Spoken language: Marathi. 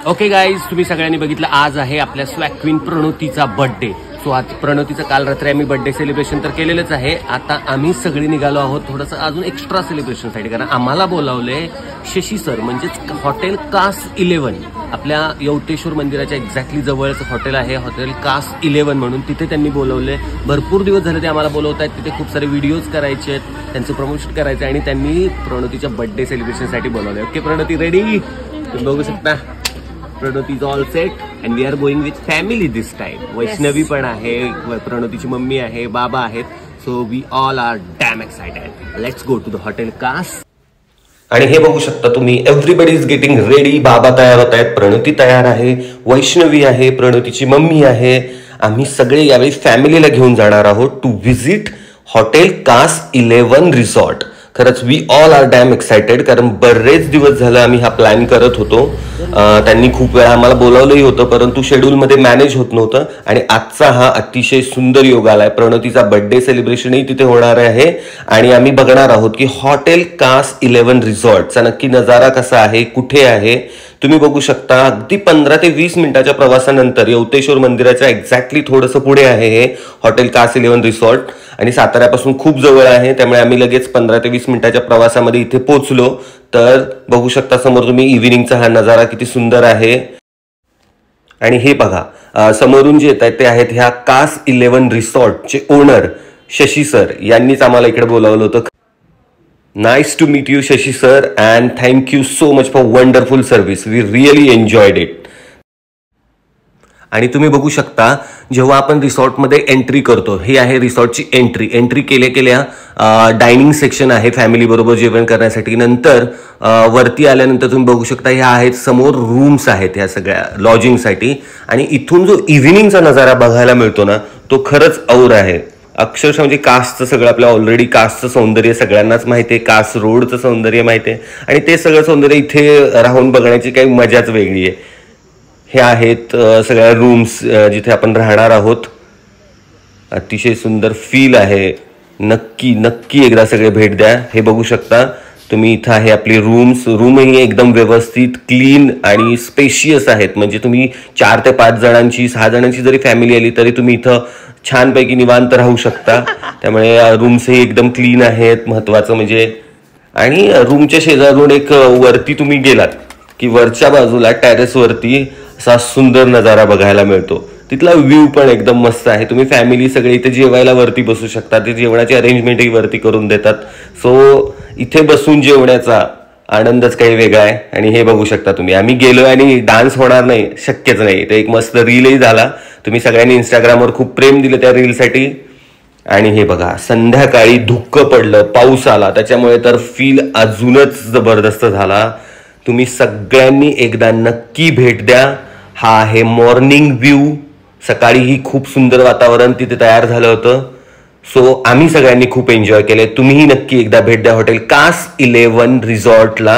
ओके गाईज, तुम्ही सगळ्यांनी बघितलं आज आहे आपल्या स्वॅग क्वीन प्रणोतीचा बर्थडे. सो आज प्रणोतीचं काल रात्री आम्ही बर्थडे सेलिब्रेशन तर केलेलंच आहे. आता आम्ही सगळी निघालो आहोत थोडंसं अजून एक्स्ट्रा सेलिब्रेशनसाठी, कारण आम्हाला बोलावलंय शशी सर, म्हणजेच हॉटेल कास 11 आपल्या यवतेश्वर मंदिराच्या एक्झॅक्टली जवळचं हॉटेल आहे, हॉटेल कास 11 म्हणून. तिथे त्यांनी बोलवलंय. भरपूर दिवस झाले ते आम्हाला बोलवत आहेत. तिथे खूप सारे व्हिडिओज करायचे आहेत, त्यांचं प्रमोशन करायचं आणि त्यांनी प्रणोतीच्या बर्थडे सेलिब्रेशनसाठी बोलवलंय. Okay Pranoti, ready? तुम्ही बघू शकता Pranoti is all set and we are going with family this time. Vaishnavi पण आहे, प्रणोतीची मम्मी आहे, बाबा आहेत. So we all are damn excited. Let's go to the hotel Kaas. आणि हे बघू शकता तुम्ही, एव्हरीबडी इज गेटिंग रेडी. बाबा तयार होत आहेत, प्रणोती तयार आहे, वैष्णवी आहे, प्रणोतीची मम्मी आहे. आम्ही सगळे यावेळी फॅमिलीला घेऊन जाणार आहोत to visit hotel Kaas 11 resort. खरंच we all are damn excited, कारण बरेच दिवस झालं आम्ही हा प्लॅन करत होतो. त्यांनी खूप वेळा आम्हाला बोलावलंही होतं, परंतु शेड्यूलमध्ये मॅनेज होत नव्हतं. आणि आजचा हा अतिशय सुंदर योग आलाय. प्रणोतीचा बर्थडे सेलिब्रेशनही तिथे होणार आहे आणि आम्ही बघणार आहोत की हॉटेल कास 11 रिसॉर्टचा नक्की नजारा कसा आहे, कुठे आहे. तुम्ही बघू शकता अगदी 15 ते 20 मिनिटाच्या प्रवासानंतर यवतेश्वर मंदिराच्या एक्झॅक्टली थोडंसं पुढे आहे हे हॉटेल कास 11 रिसॉर्ट. आणि साताऱ्यापासून खूप जवळ आहे, त्यामुळे आम्ही लगेच 15 ते 20 मिनिटाच्या प्रवासामध्ये इथे पोहोचलो. तर बघू शकता समोर तुम्ही इव्हिनिंगचा हा नजारा किती सुंदर आहे. आणि हे बघा समोरून जे येत आहेत ते आहेत ह्या कास 11 रिसॉर्टचे ओनर शशी सर. यांनीच आम्हाला इकडे बोलावलं होतं. Nice to meet you Shashi sir, and thank you so much for wonderful service. We really enjoyed it. आणि तुम्ही बघू शकता जेव्हा आपण रिसॉर्टमध्ये एंट्री करतो, ही आहे रिसॉर्टची एंट्री केल्या डायनिंग सेक्शन आहे फॅमिली बरोबर जेवण करण्यासाठी. नंतर वरती आल्यानंतर तुम्ही बघू शकता ह्या आहेत समोर रूम्स आहेत ह्या सगळ्या लॉजिंगसाठी. आणि इथून जो इव्हिनिंगचा नजारा बघायला मिळतो ना, तो खरंच और आहे. अक्षरशः म्हणजे कासचं सगळं, आपल्या ऑलरेडी कासचं सौंदर्य सगळ्यांनाच माहिती आहे, कास रोडचं सौंदर्य माहिती आहे, आणि ते सगळं सौंदर्य इथे राहून बघण्याची काही मजाच वेगळी आहे. हे आहेत सगळ्या रूम्स जिथे आपण राहणार आहोत. अतिशय सुंदर फील आहे. नक्की एकदा सगळे भेट द्या. हे बघू शकता तुम्ही, इथं आहे आपली रूमही एकदम व्यवस्थित क्लीन आणि स्पेशियस आहेत. म्हणजे तुम्ही 4 ते 5 जणांची 6 जणांची जरी फॅमिली आली तरी तुम्ही इथं छानपैकी निवांत राहू शकता. त्यामुळे रूम्सही एकदम क्लीन आहेत, महत्वाचं म्हणजे. आणि रूमच्या शेजारून एक वरती तुम्ही गेलात की वरच्या बाजूला टेरेसवरती असा सुंदर नजारा बघायला मिळतो. तिथला व्ह्यू पण एकदम मस्त आहे. तुम्ही फॅमिली सगळे इथे जेवायला वरती बसू शकता. ते जेवणाची अरेंजमेंटही वरती करून देतात. सो इथे बसून जेवण्याचा आनंदच काही वेगळा आहे. आणि हे बघू शकता तुम्ही, आम्ही गेलो आणि डान्स होणार नाही, शक्यच नाही. ते एक मस्त रीलही झाला. तुम्ही सगळ्यांनी इंस्टाग्रामवर खूप प्रेम दिलं त्या रीलसाठी. आणि हे बघा संध्याकाळी धुक्क पडलं, पाऊस आला, त्याच्यामुळे तर फील अजूनच जबरदस्त झाला. तुम्ही सगळ्यांनी एकदा नक्की भेट द्या. हा आहे मॉर्निंग व्ह्यू. सकाळीही खूप सुंदर वातावरण तिथे तयार झालं होतं. सो आम्ही सगळ्यांनी खूप एन्जॉय केले. तुम्हीही नक्की एकदा भेट द्या हॉटेल कास 11 रिसॉर्टला.